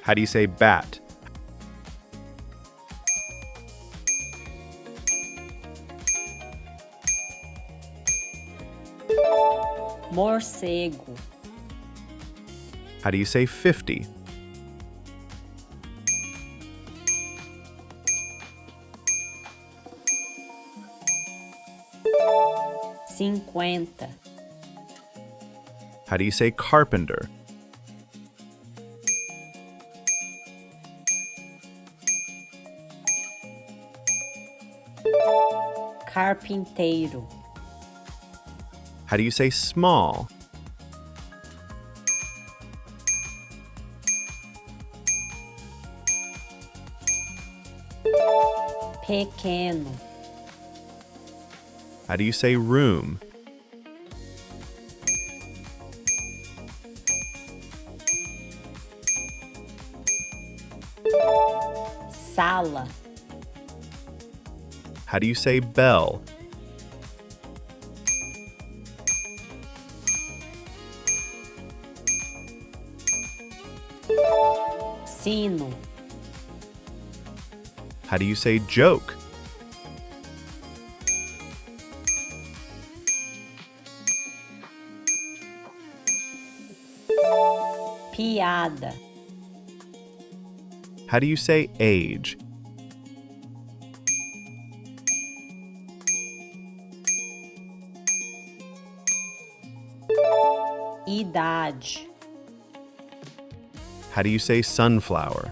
How do you say bat? Morcego. How do you say 50? Cinquenta. How do you say carpenter? Carpinteiro. How do you say small? Pequeno. How do you say room? Sala. How do you say bell? Sino. How do you say joke? Piada. How do you say age? Idade. How do you say sunflower?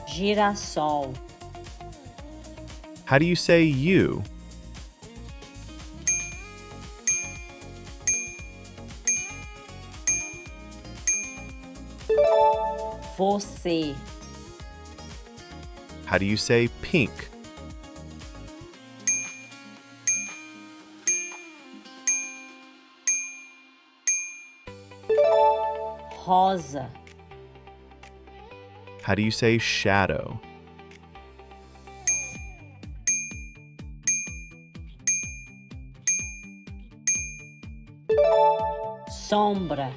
Girassol. How do you say you? Você. How do you say pink? Rosa. How do you say shadow? Sombra.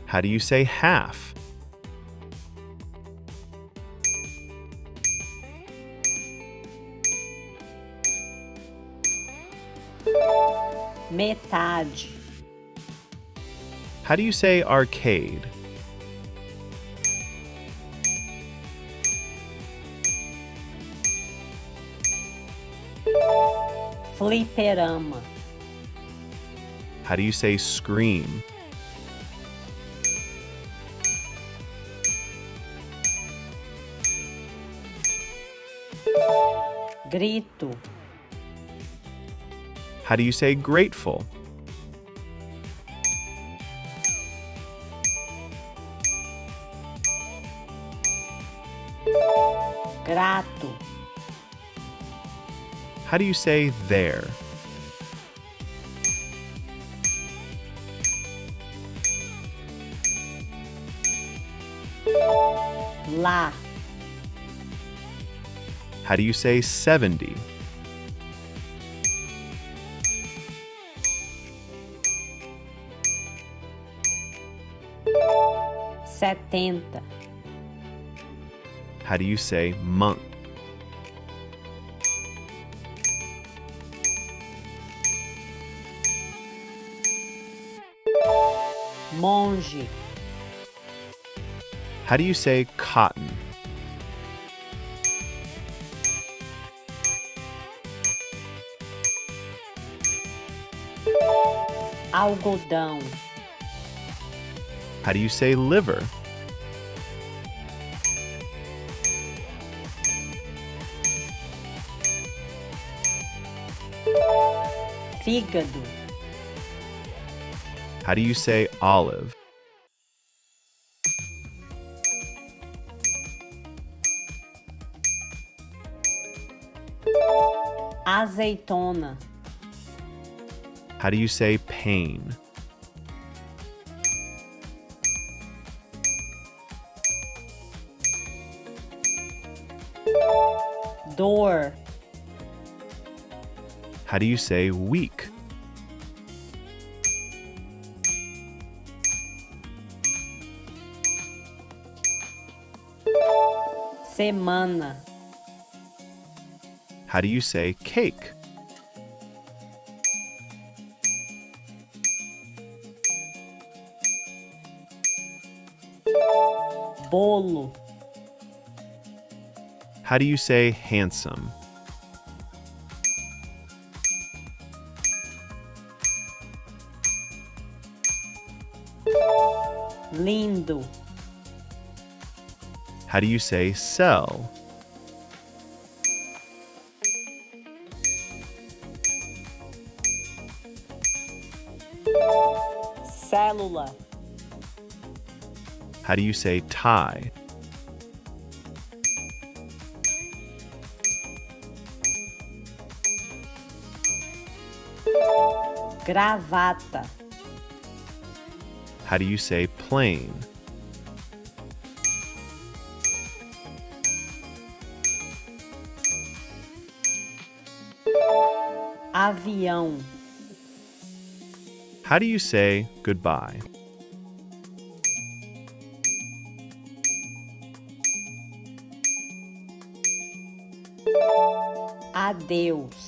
How do you say half? Metade. How do you say arcade? Fliperama. How do you say scream? Grito. How do you say grateful? Grato. How do you say there? Lá. How do you say 70? Setenta. How do you say monk? Monge. How do you say cotton? Algodão. How do you say liver? Fígado. How do you say olive? Azeitona. How do you say pain? Dor. How do you say week? Semana. How do you say cake? Bolo. How do you say handsome? Lindo. How do you say sell? Célula. How do you say tie? Gravata. How do you say plane? Avião. How do you say goodbye? Adeus.